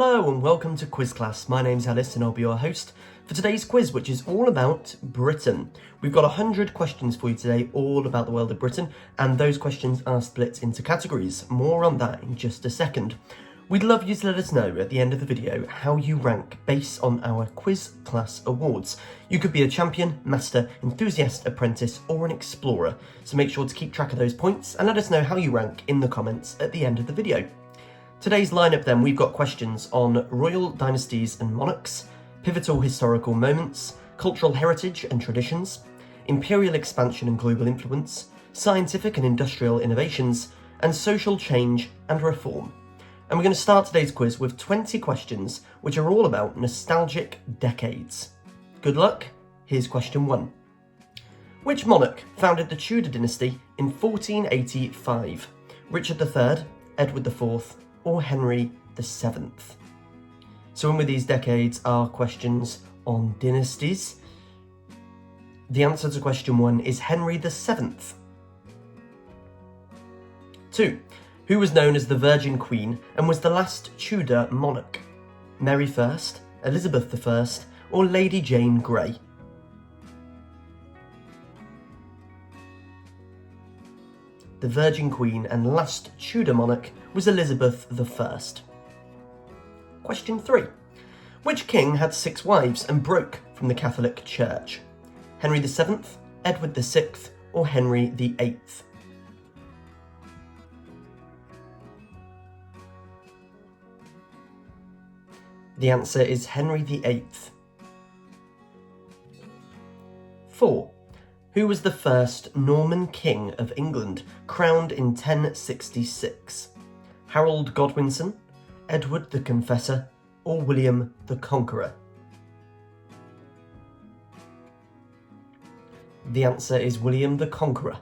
Hello and welcome to Quiz Class. My name's Alice and I'll be your host for today's quiz, which is all about Britain. We've got 100 questions for you today, all about the world of Britain, and those questions are split into categories. More on that in just a second. We'd love you to let us know at the end of the video how you rank based on our Quiz Class awards. You could be a champion, master, enthusiast, apprentice, or an explorer. So make sure to keep track of those points and let us know how you rank in the comments at the end of the video. Today's lineup then, we've got questions on royal dynasties and monarchs, pivotal historical moments, cultural heritage and traditions, imperial expansion and global influence, scientific and industrial innovations, and social change and reform. And we're going to start today's quiz with 20 questions, which are all about nostalgic decades. Good luck, here's question 1. Which monarch founded the Tudor dynasty in 1485? Richard III, Edward IV, or Henry VII? So in with these decades are questions on dynasties. The answer to question 1 is Henry VII. 2. Who was known as the Virgin Queen and was the last Tudor monarch? Mary I, Elizabeth I, or Lady Jane Grey? The Virgin Queen and last Tudor monarch was Elizabeth I. Question 3. Which king had 6 wives and broke from the Catholic Church? Henry VII, Edward VI, or Henry VIII? The answer is Henry VIII. 4. Who was the first Norman king of England, crowned in 1066? Harold Godwinson, Edward the Confessor, or William the Conqueror? The answer is William the Conqueror.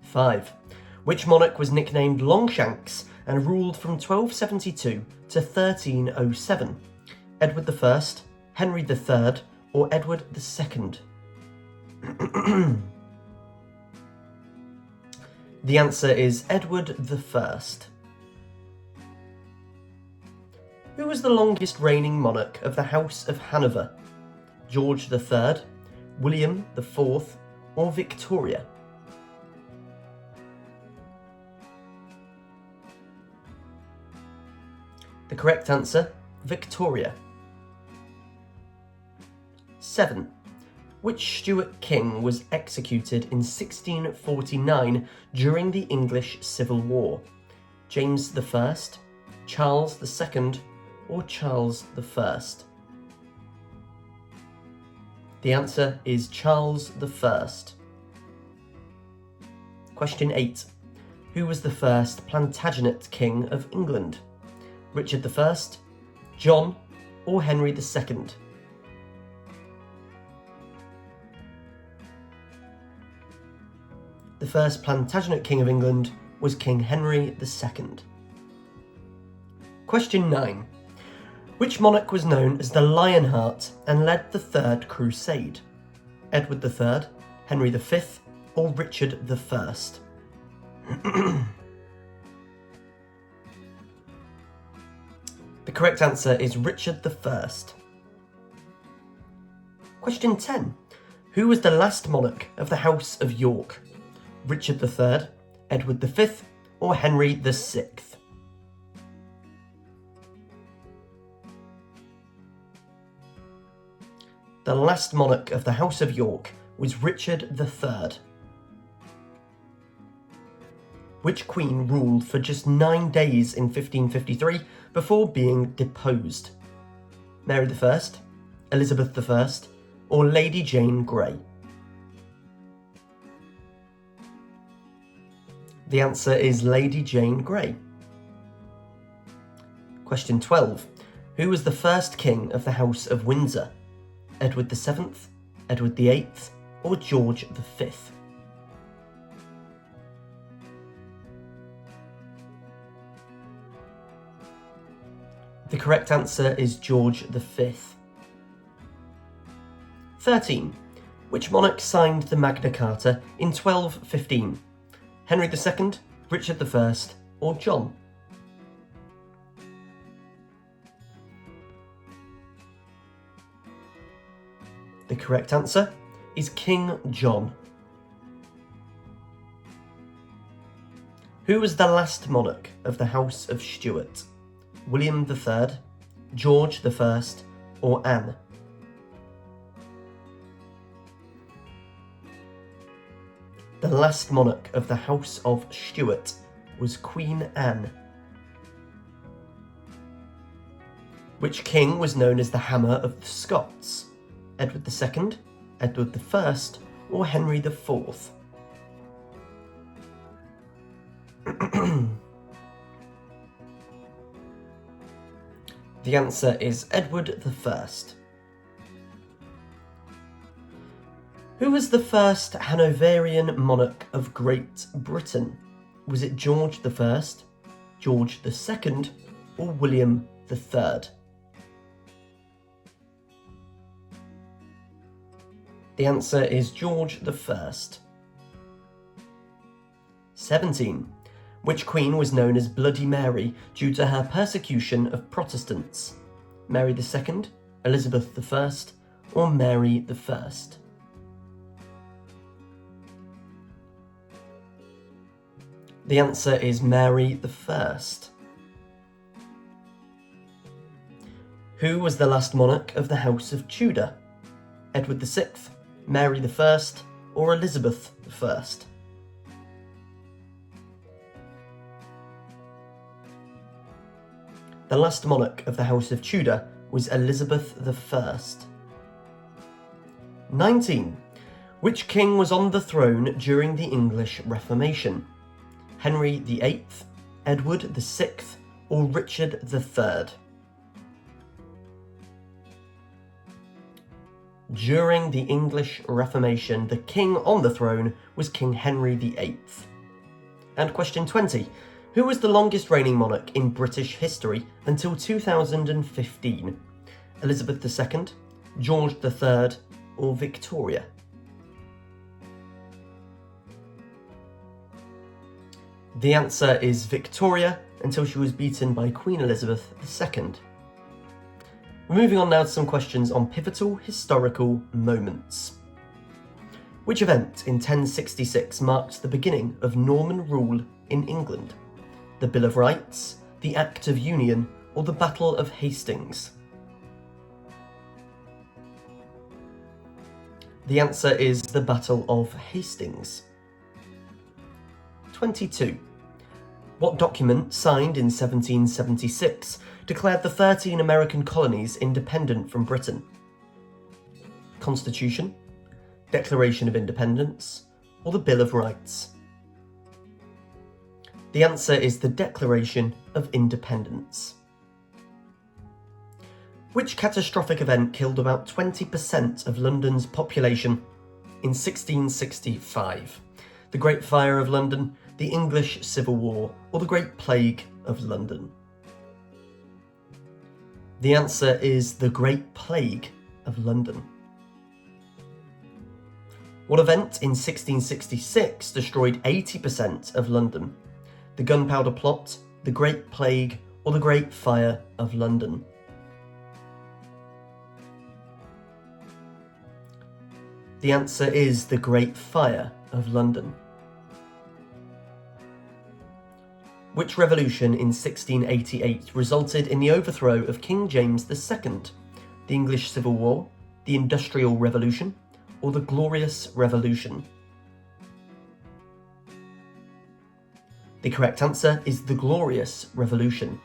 5. Which monarch was nicknamed Longshanks and ruled from 1272 to 1307? Edward I, Henry III, or Edward II? The answer is Edward I. Who was the longest reigning monarch of the House of Hanover? George III, William IV, or Victoria? The correct answer, Victoria. 7. Which Stuart king was executed in 1649 during the English Civil War? James I, Charles II, or Charles I? The answer is Charles I. Question 8. Who was the first Plantagenet king of England? Richard I, John, or Henry II? The first Plantagenet king of England was King Henry II. Question 9. Which monarch was known as the Lionheart and led the Third Crusade? Edward III, Henry V, or Richard I? The correct answer is Richard I. Question 10. Who was the last monarch of the House of York? Richard III, Edward V, or Henry VI? The last monarch of the House of York was Richard III. Which queen ruled for just 9 days in 1553 before being deposed? Mary I, Elizabeth I, or Lady Jane Grey? The answer is Lady Jane Grey. Question 12. Who was the first king of the House of Windsor? Edward VII, Edward VIII, or George V? The correct answer is George V. 13. Which monarch signed the Magna Carta in 1215? Henry II, Richard I, or John? The correct answer is King John. Who was the last monarch of the House of Stuart? William III, George I, or Anne? The last monarch of the House of Stuart was Queen Anne. Which king was known as the Hammer of the Scots? Edward II, Edward I, or Henry IV? The answer is Edward I. Who was the first Hanoverian monarch of Great Britain? Was it George I, George II, or William III? The answer is George I. 17. Which queen was known as Bloody Mary due to her persecution of Protestants? Mary II, Elizabeth I, or Mary I? The answer is Mary I. Who was the last monarch of the House of Tudor? Edward VI, Mary I, or Elizabeth I? The last monarch of the House of Tudor was Elizabeth I. 19. Which king was on the throne during the English Reformation? Henry VIII, Edward VI, or Richard III? During the English Reformation, the king on the throne was King Henry VIII. And question 20. Who was the longest reigning monarch in British history until 2015? Elizabeth II, George III, or Victoria? The answer is Victoria, until she was beaten by Queen Elizabeth II. We're moving on now to some questions on pivotal historical moments. Which event in 1066 marked the beginning of Norman rule in England? The Bill of Rights, the Act of Union, or the Battle of Hastings? The answer is the Battle of Hastings. 22. What document, signed in 1776, declared the 13 American colonies independent from Britain? Constitution, Declaration of Independence, or the Bill of Rights? The answer is the Declaration of Independence. Which catastrophic event killed about 20% of London's population in 1665? The Great Fire of London, the English Civil War, or the Great Plague of London? The answer is the Great Plague of London. What event in 1666 destroyed 80% of London? The Gunpowder Plot, the Great Plague, or the Great Fire of London? The answer is the Great Fire of London. Which revolution in 1688 resulted in the overthrow of King James II? The English Civil War, the Industrial Revolution, or the Glorious Revolution? The correct answer is the Glorious Revolution.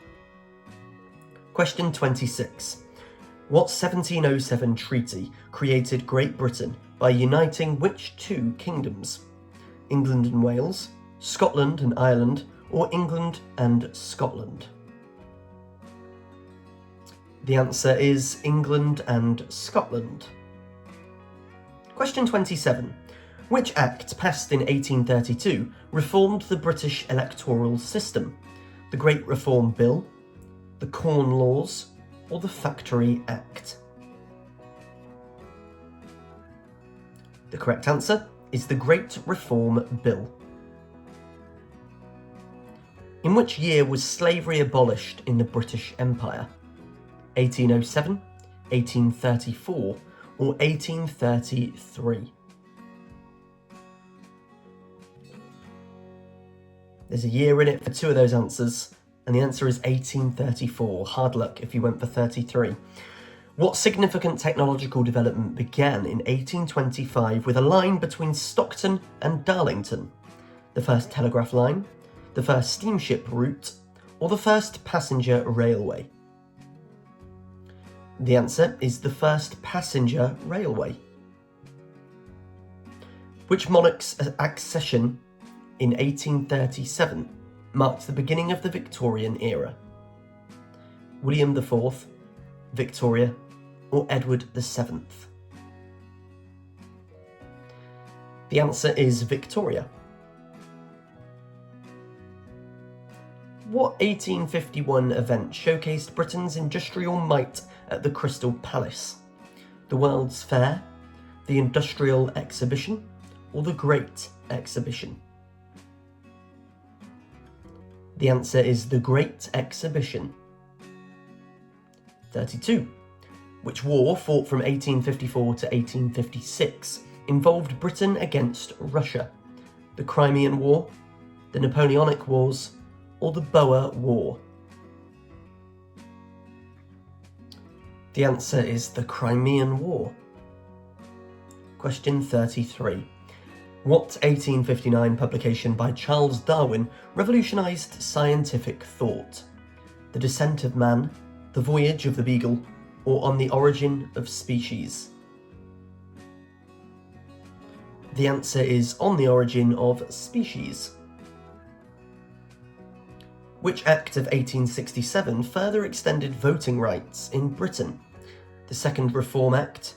Question 26. What 1707 treaty created Great Britain by uniting which two kingdoms? England and Wales, Scotland and Ireland, or England and Scotland? The answer is England and Scotland. Question 27. Which Act, passed in 1832, reformed the British electoral system? The Great Reform Bill, the Corn Laws, or the Factory Act? The correct answer is the Great Reform Bill. In which year was slavery abolished in the British Empire? 1807, 1834, or 1833? There's a year in it for two of those answers, and the answer is 1834. Hard luck if you went for 33. What significant technological development began in 1825 with a line between Stockton and Darlington? The first telegraph line, the first steamship route, or the first passenger railway? The answer is the first passenger railway. Which monarch's accession in 1837 marked the beginning of the Victorian era? William IV, Victoria, or Edward VII? The answer is Victoria. What 1851 event showcased Britain's industrial might at the Crystal Palace? The World's Fair, the Industrial Exhibition, or the Great Exhibition? The answer is the Great Exhibition. 32. Which war, fought from 1854 to 1856, involved Britain against Russia? The Crimean War, the Napoleonic Wars, or the Boer War? The answer is the Crimean War. Question 33. What 1859 publication by Charles Darwin revolutionised scientific thought? The Descent of Man, The Voyage of the Beagle, or On the Origin of Species? The answer is On the Origin of Species. Which Act of 1867 further extended voting rights in Britain? The Second Reform Act,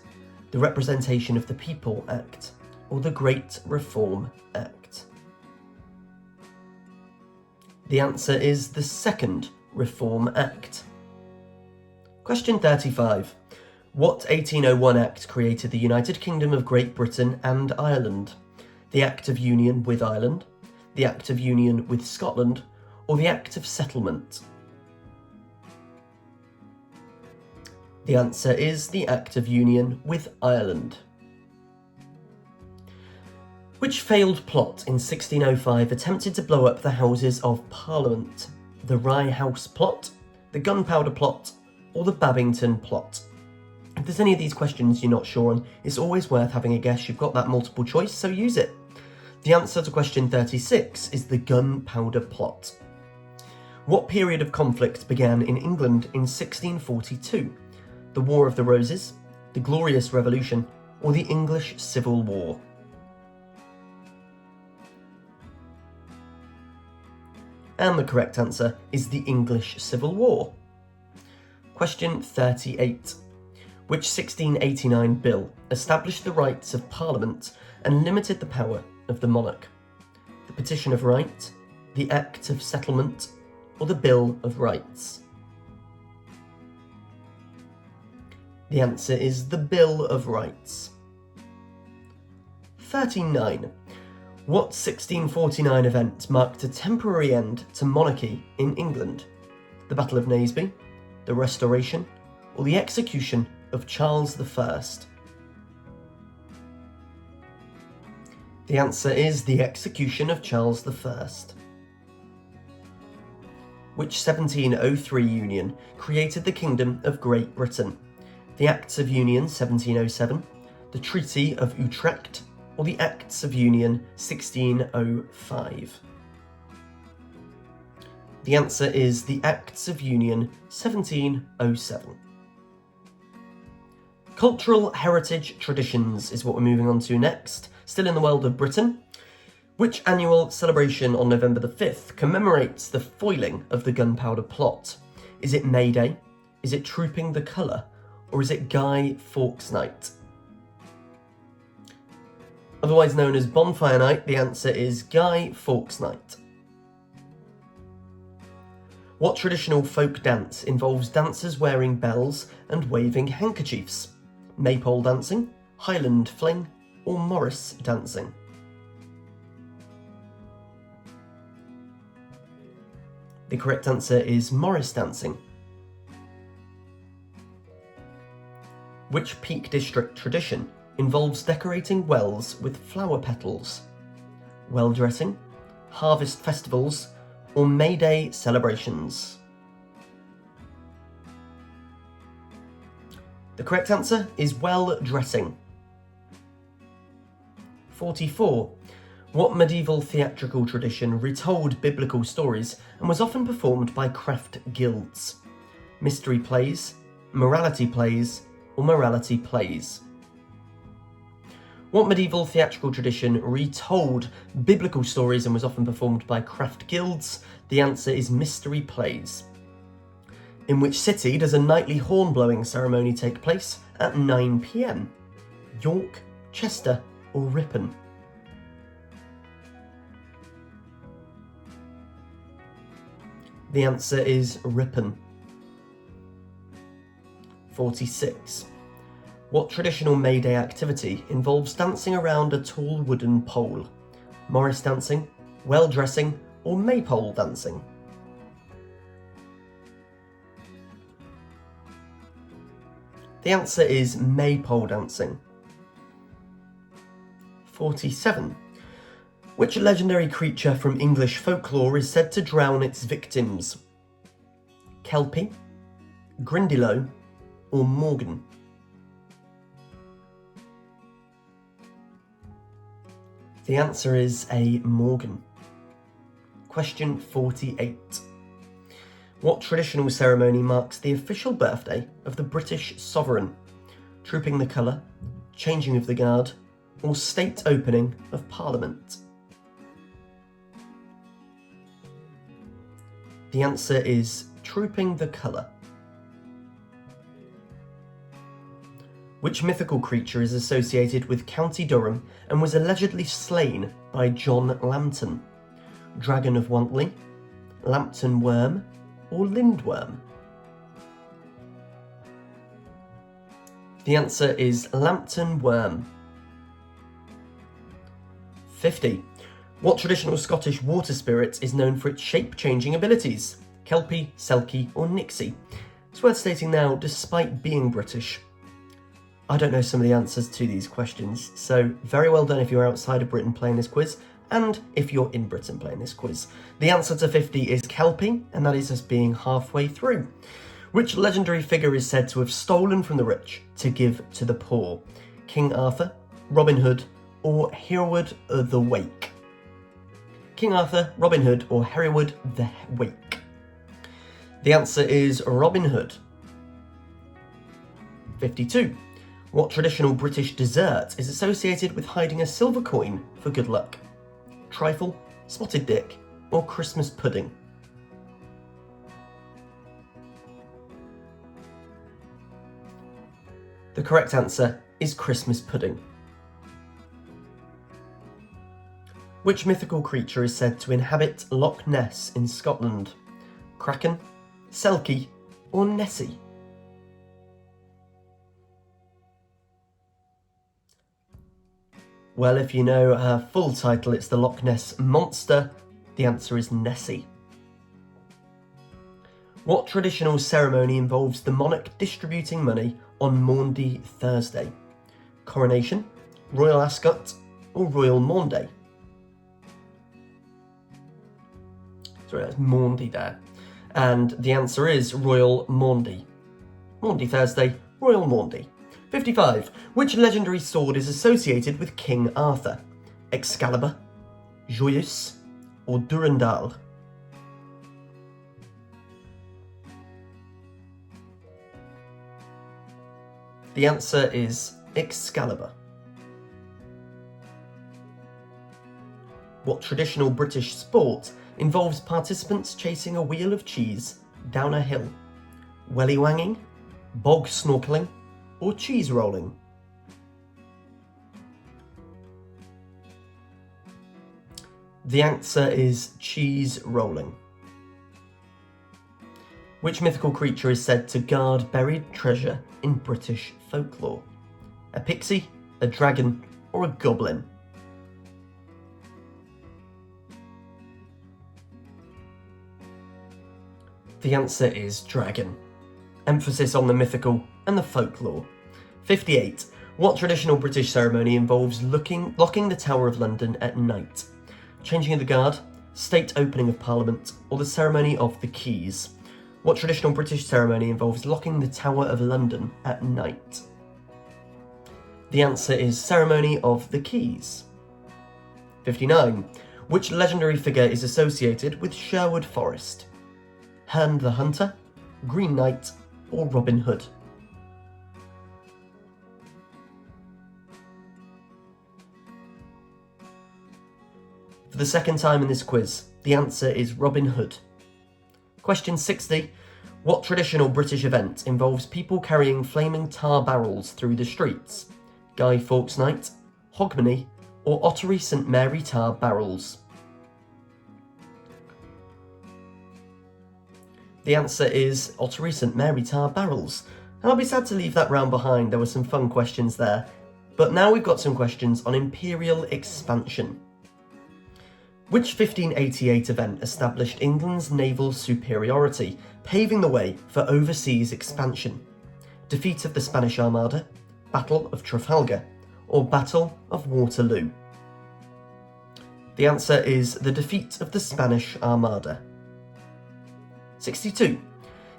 the Representation of the People Act, or the Great Reform Act? The answer is the Second Reform Act. Question 35. What 1801 Act created the United Kingdom of Great Britain and Ireland? The Act of Union with Ireland, the Act of Union with Scotland, or the Act of Settlement? The answer is the Act of Union with Ireland. Which failed plot in 1605 attempted to blow up the Houses of Parliament? The Rye House Plot, the Gunpowder Plot, or the Babington Plot? If there's any of these questions you're not sure on, it's always worth having a guess. You've got that multiple choice, so use it. The answer to question 36 is the Gunpowder Plot. What period of conflict began in England in 1642? The War of the Roses, the Glorious Revolution, or the English Civil War? And the correct answer is the English Civil War. Question 38. Which 1689 bill established the rights of Parliament and limited the power of the monarch? The Petition of Right, the Act of Settlement, or the Bill of Rights? The answer is the Bill of Rights. 39. What 1649 event marked a temporary end to monarchy in England? The Battle of Naseby, the Restoration, or the execution of Charles I? The answer is the execution of Charles I. Which 1703 union created the Kingdom of Great Britain? The Acts of Union 1707, the Treaty of Utrecht, or the Acts of Union 1605? The answer is the Acts of Union 1707. Cultural heritage traditions is what we're moving on to next, still in the world of Britain. Which annual celebration on November the 5th commemorates the foiling of the Gunpowder Plot? Is it May Day? Is it Trooping the Colour? Or is it Guy Fawkes Night? Otherwise known as Bonfire Night, the answer is Guy Fawkes Night. What traditional folk dance involves dancers wearing bells and waving handkerchiefs? Maypole dancing, Highland fling, or Morris dancing? The correct answer is Morris dancing. Which Peak District tradition involves decorating wells with flower petals? Well dressing, harvest festivals, or May Day celebrations? The correct answer is well dressing. 44. What medieval theatrical tradition retold biblical stories and was often performed by craft guilds? Mystery plays, morality plays, or morality plays? What medieval theatrical tradition retold biblical stories and was often performed by craft guilds? The answer is mystery plays. In which city does a nightly horn-blowing ceremony take place at 9 p.m? York, Chester, or Ripon? The answer is Ripon. 46. What traditional May Day activity involves dancing around a tall wooden pole? Morris dancing, well dressing, or maypole dancing? The answer is maypole dancing. 47. Which legendary creature from English folklore is said to drown its victims? Kelpie, Grindylow, or Morgan? The answer is a Morgan. Question 48. What traditional ceremony marks the official birthday of the British sovereign? Trooping the colour, changing of the guard, or state opening of Parliament? The answer is trooping the colour. Which mythical creature is associated with County Durham and was allegedly slain by John Lambton? Dragon of Wantley, Lambton Worm, or Lindworm? The answer is Lambton Worm. 50. What traditional Scottish water spirit is known for its shape-changing abilities? Kelpie, Selkie, or Nixie? It's worth stating now, despite being British, I don't know some of the answers to these questions, so very well done if you're outside of Britain playing this quiz, and if you're in Britain playing this quiz. The answer to 50 is Kelpie, and that is us being halfway through. Which legendary figure is said to have stolen from the rich to give to the poor? King Arthur, Robin Hood, or Hereward the Wake? King Arthur, Robin Hood, or Hereward the Wake? The answer is Robin Hood. 52. What traditional British dessert is associated with hiding a silver coin for good luck? Trifle, spotted dick, or Christmas pudding? The correct answer is Christmas pudding. Which mythical creature is said to inhabit Loch Ness in Scotland? Kraken, Selkie, or Nessie? Well, if you know her full title, it's the Loch Ness Monster. The answer is Nessie. What traditional ceremony involves the monarch distributing money on Maundy Thursday? Coronation, Royal Ascot, or Royal Maunday? Sorry, that's Maundy there. And the answer is Royal Maundy. Maundy Thursday, Royal Maundy. 55. Which legendary sword is associated with King Arthur? Excalibur, Joyeuse, or Durandal? The answer is Excalibur. What traditional British sport involves participants chasing a wheel of cheese down a hill? Welly-wanging, bog snorkeling, or cheese rolling? The answer is cheese rolling. Which mythical creature is said to guard buried treasure in British folklore? A pixie, a dragon, or a goblin? The answer is dragon. Emphasis on the mythical and the folklore. 58. What traditional British ceremony involves locking the Tower of London at night? Changing of the Guard, state opening of Parliament, or the ceremony of the Keys? What traditional British ceremony involves locking the Tower of London at night? The answer is ceremony of the Keys. 59. Which legendary figure is associated with Sherwood Forest? Herne the Hunter, Green Knight, or Robin Hood? For the second time in this quiz, the answer is Robin Hood. Question 60. What traditional British event involves people carrying flaming tar barrels through the streets? Guy Fawkes Night, Hogmanay, or Ottery St Mary tar barrels? The answer is Ottery St Mary tar barrels. And I'll be sad to leave that round behind, there were some fun questions there. But now we've got some questions on Imperial expansion. Which 1588 event established England's naval superiority, paving the way for overseas expansion? Defeat of the Spanish Armada, Battle of Trafalgar, or Battle of Waterloo? The answer is the defeat of the Spanish Armada. 62.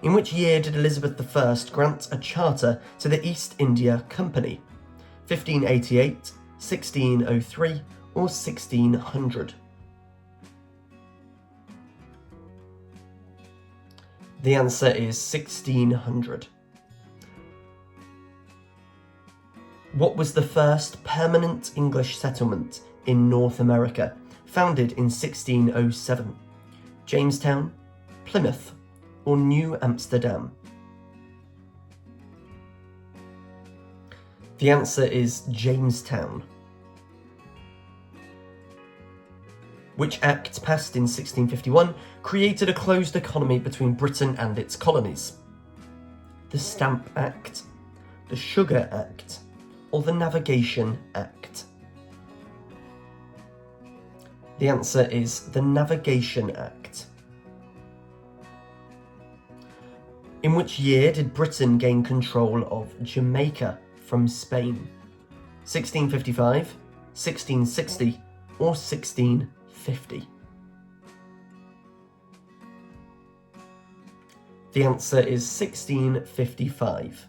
In which year did Elizabeth I grant a charter to the East India Company? 1588, 1603, or 1600? The answer is 1600. What was the first permanent English settlement in North America, founded in 1607? Jamestown, Plymouth, or New Amsterdam? The answer is Jamestown. Which act, passed in 1651, created a closed economy between Britain and its colonies? The Stamp Act, the Sugar Act, or the Navigation Act? The answer is the Navigation Act. In which year did Britain gain control of Jamaica from Spain? 1655, 1660, or 1650? The answer is 1655.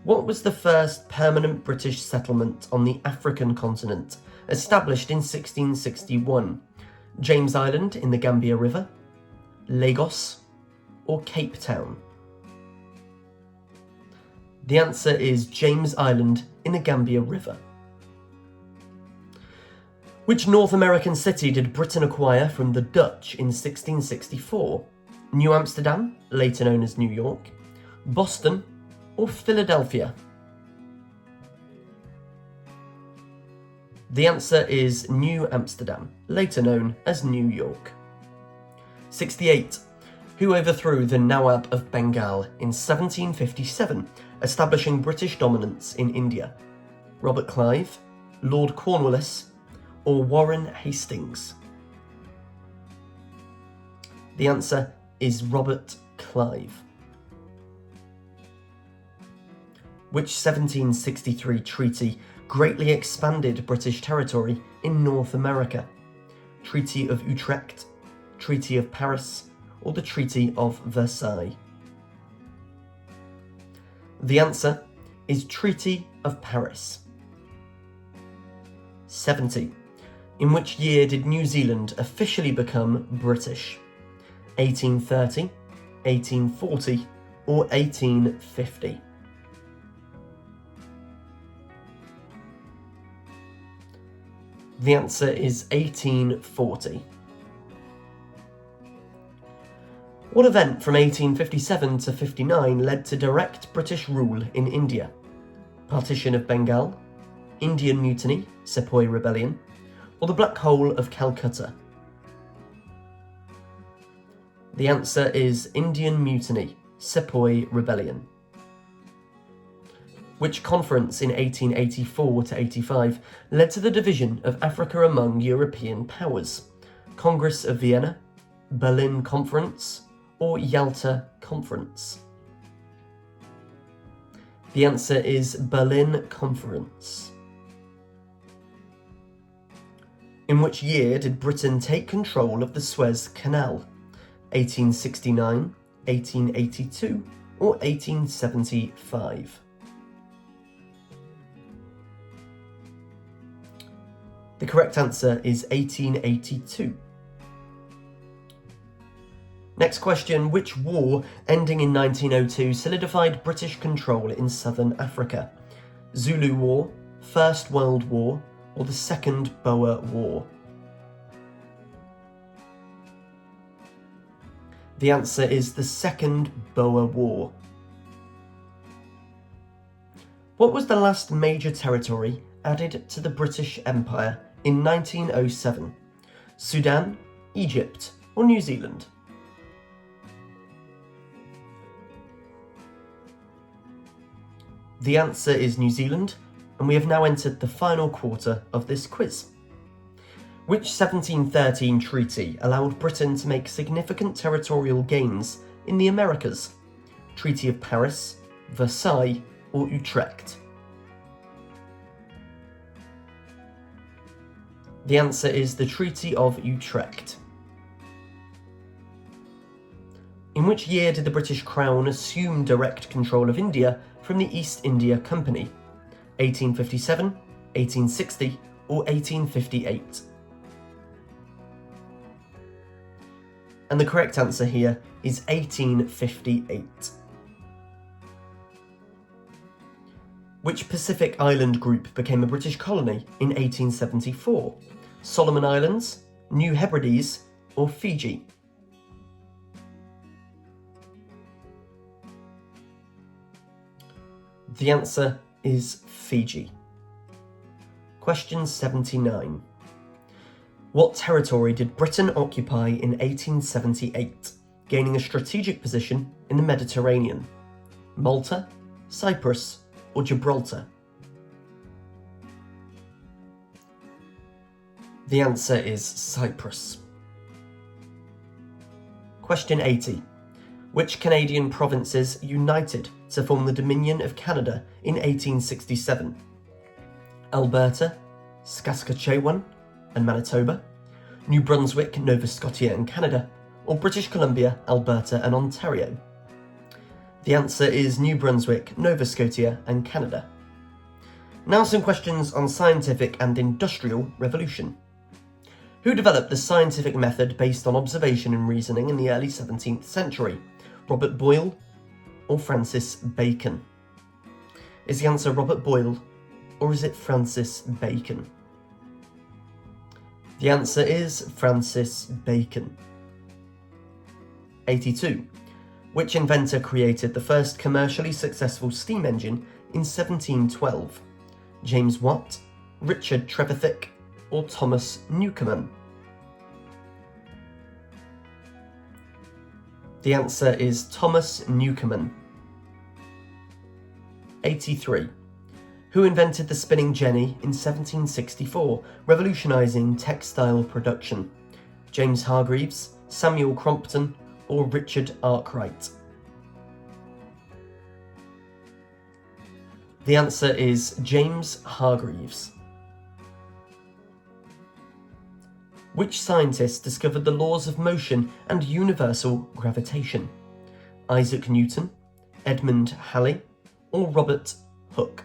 What was the first permanent British settlement on the African continent, established in 1661? James Island in the Gambia River, Lagos, or Cape Town? The answer is James Island in the Gambia River. Which North American city did Britain acquire from the Dutch in 1664? New Amsterdam, later known as New York, Boston, or Philadelphia? The answer is New Amsterdam, later known as New York. 68. Who overthrew the Nawab of Bengal in 1757, establishing British dominance in India? Robert Clive, Lord Cornwallis, or Warren Hastings? The answer is Robert Clive. Which 1763 treaty greatly expanded British territory in North America? Treaty of Utrecht, Treaty of Paris, or the Treaty of Versailles? The answer is Treaty of Paris. 70. In which year did New Zealand officially become British? 1830, 1840, or 1850? The answer is 1840. What event from 1857 to 59 led to direct British rule in India? Partition of Bengal, Indian Mutiny, Sepoy Rebellion, or the Black Hole of Calcutta? The answer is Indian Mutiny, Sepoy Rebellion. Which conference in 1884 to 85 led to the division of Africa among European powers? Congress of Vienna, Berlin Conference, or Yalta Conference? The answer is Berlin Conference. In which year did Britain take control of the Suez Canal? 1869, 1882, or 1875? The correct answer is 1882. Next question, which war ending in 1902 solidified British control in southern Africa? Zulu War, First World War, or the Second Boer War? The answer is the Second Boer War. What was the last major territory added to the British Empire in 1907? Sudan, Egypt, or New Zealand? The answer is New Zealand, and we have now entered the final quarter of this quiz. Which 1713 treaty allowed Britain to make significant territorial gains in the Americas? Treaty of Paris, Versailles, or Utrecht? The answer is the Treaty of Utrecht. In which year did the British Crown assume direct control of India from the East India Company? 1857, 1860, or 1858? And the correct answer here is 1858. Which Pacific island group became a British colony in 1874? Solomon Islands, New Hebrides, or Fiji? The answer is Fiji. Question 79. What territory did Britain occupy in 1878, gaining a strategic position in the Mediterranean? Malta, Cyprus, or Gibraltar? The answer is Cyprus. Question 80. Which Canadian provinces united to form the Dominion of Canada in 1867? Alberta, Saskatchewan and Manitoba, New Brunswick, Nova Scotia and Canada, or British Columbia, Alberta and Ontario? The answer is New Brunswick, Nova Scotia and Canada. Now some questions on scientific and industrial revolution. Who developed the scientific method based on observation and reasoning in the early 17th century? Robert Boyle or Francis Bacon? Is the answer Robert Boyle or is it Francis Bacon? The answer is Francis Bacon. 82. Which inventor created the first commercially successful steam engine in 1712? James Watt, Richard Trevithick, or Thomas Newcomen? The answer is Thomas Newcomen. 83. Who invented the spinning jenny in 1764, revolutionising textile production? James Hargreaves, Samuel Crompton, or Richard Arkwright? The answer is James Hargreaves. Which scientist discovered the laws of motion and universal gravitation? Isaac Newton, Edmund Halley, or Robert Hooke?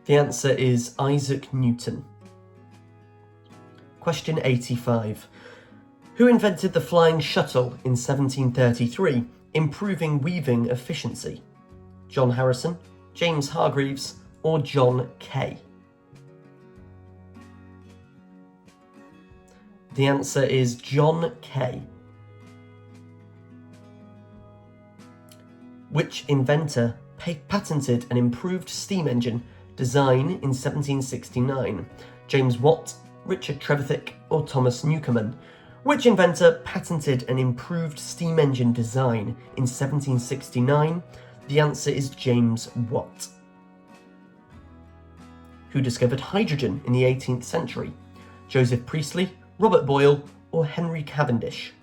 The answer is Isaac Newton. Question 85. Who invented the flying shuttle in 1733, improving weaving efficiency? John Harrison, James Hargreaves, or John Kay? The answer is John Kay. Which inventor patented an improved steam engine design in 1769? James Watt, Richard Trevithick, or Thomas Newcomen? Which inventor patented an improved steam engine design in 1769? The answer is James Watt. Who discovered hydrogen in the 18th century? Joseph Priestley, Robert Boyle, or Henry Cavendish?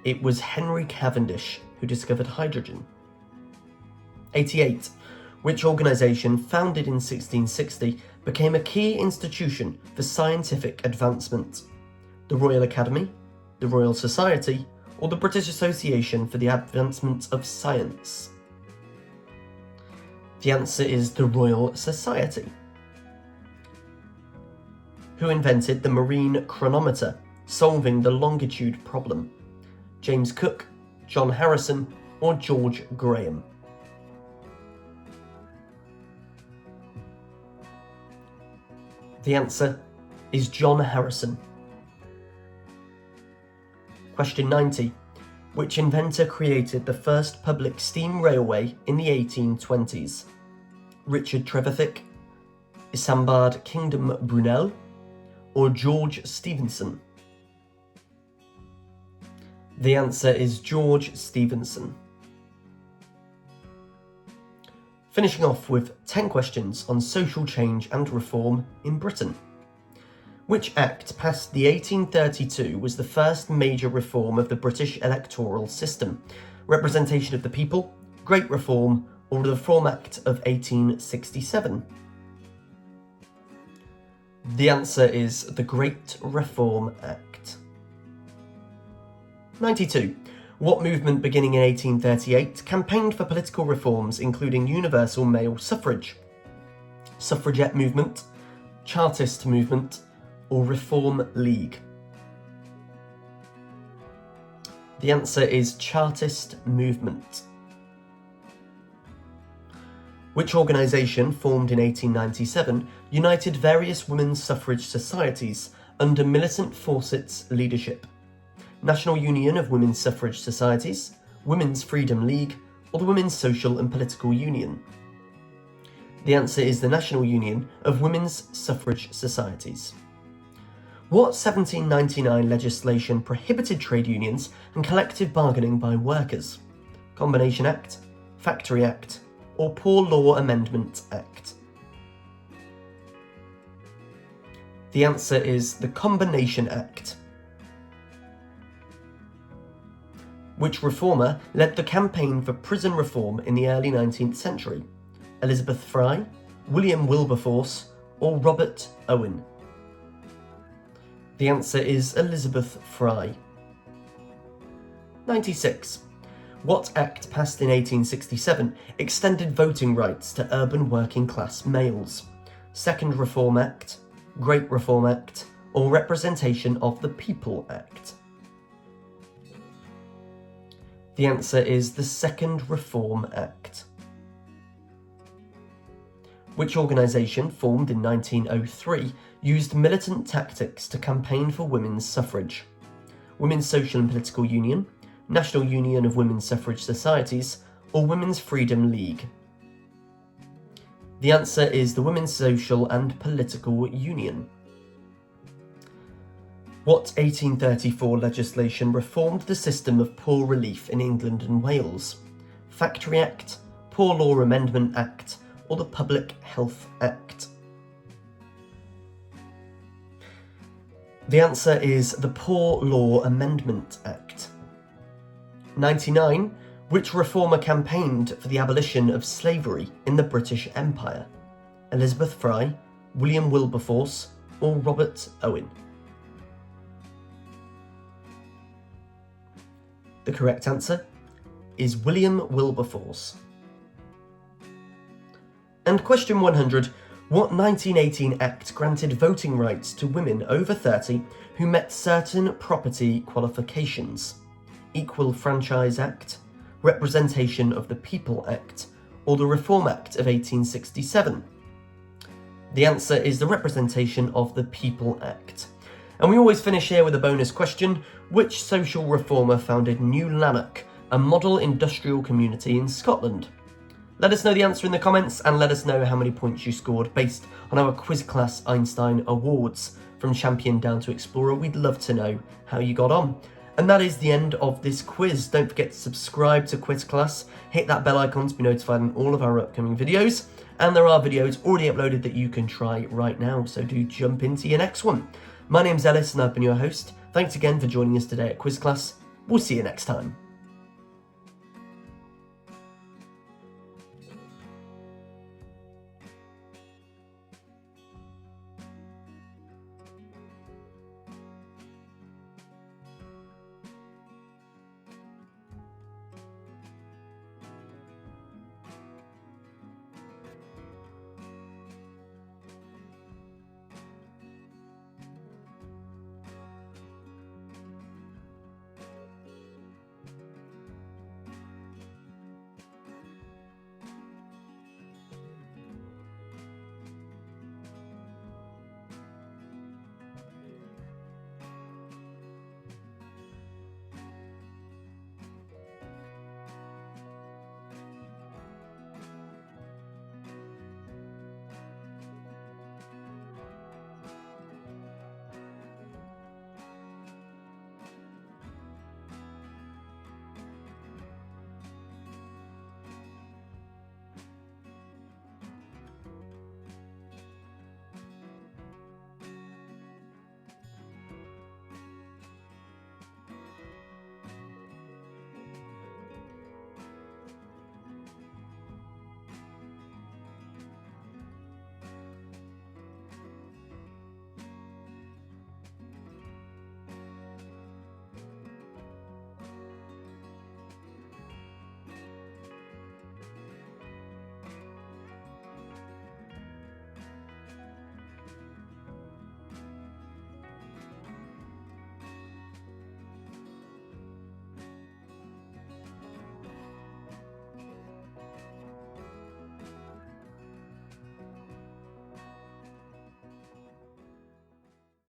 It was Henry Cavendish who discovered hydrogen. 88. Which organisation, founded in 1660, became a key institution for scientific advancement? The Royal Academy, the Royal Society, or the British Association for the Advancement of Science? The answer is the Royal Society. Who invented the marine chronometer, solving the longitude problem? James Cook, John Harrison, or George Graham? The answer is John Harrison. Question 90. Which inventor created the first public steam railway in the 1820s? Richard Trevithick, Isambard Kingdom Brunel, or George Stephenson? The answer is George Stephenson. Finishing off with 10 questions on social change and reform in Britain. Which Act passed the 1832 was the first major reform of the British electoral system? Representation of the People, Great Reform, or the Reform Act of 1867? The answer is the Great Reform Act. 92. What movement beginning in 1838 campaigned for political reforms including universal male suffrage? Suffragette movement, Chartist movement, or Reform League? The answer is Chartist movement. Which organisation, formed in 1897, united various women's suffrage societies under Millicent Fawcett's leadership? National Union of Women's Suffrage Societies, Women's Freedom League, or the Women's Social and Political Union? The answer is the National Union of Women's Suffrage Societies. What 1799 legislation prohibited trade unions and collective bargaining by workers? Combination Act, Factory Act, or Poor Law Amendment Act? The answer is the Combination Act. Which reformer led the campaign for prison reform in the early 19th century? Elizabeth Fry, William Wilberforce, or Robert Owen? The answer is Elizabeth Fry. 96. What Act passed in 1867 extended voting rights to urban working class males? Second Reform Act, Great Reform Act, or Representation of the People Act? The answer is the Second Reform Act. Which organisation, formed in 1903, used militant tactics to campaign for women's suffrage? Women's Social and Political Union, National Union of Women's Suffrage Societies, or Women's Freedom League? The answer is the Women's Social and Political Union. What 1834 legislation reformed the system of poor relief in England and Wales? Factory Act, Poor Law Amendment Act, or the Public Health Act? The answer is the Poor Law Amendment Act. 99. Which reformer campaigned for the abolition of slavery in the British Empire? Elizabeth Fry, William Wilberforce, or Robert Owen? The correct answer is William Wilberforce. And question 100. What 1918 Act granted voting rights to women over 30 who met certain property qualifications? Equal Franchise Act, Representation of the People Act, or the Reform Act of 1867? The answer is the Representation of the People Act. And we always finish here with a bonus question. Which social reformer founded New Lanark, a model industrial community in Scotland? Let us know the answer in the comments and let us know how many points you scored based on our Quiz Class Einstein Awards. From Champion down to Explorer, we'd love to know how you got on. And that is the end of this quiz. Don't forget to subscribe to Quiz Class, hit that bell icon to be notified on all of our upcoming videos, and there are videos already uploaded that you can try right now, so do jump into your next one. My name's Ellis and I've been your host. Thanks again for joining us today at Quiz Class, We'll see you next time.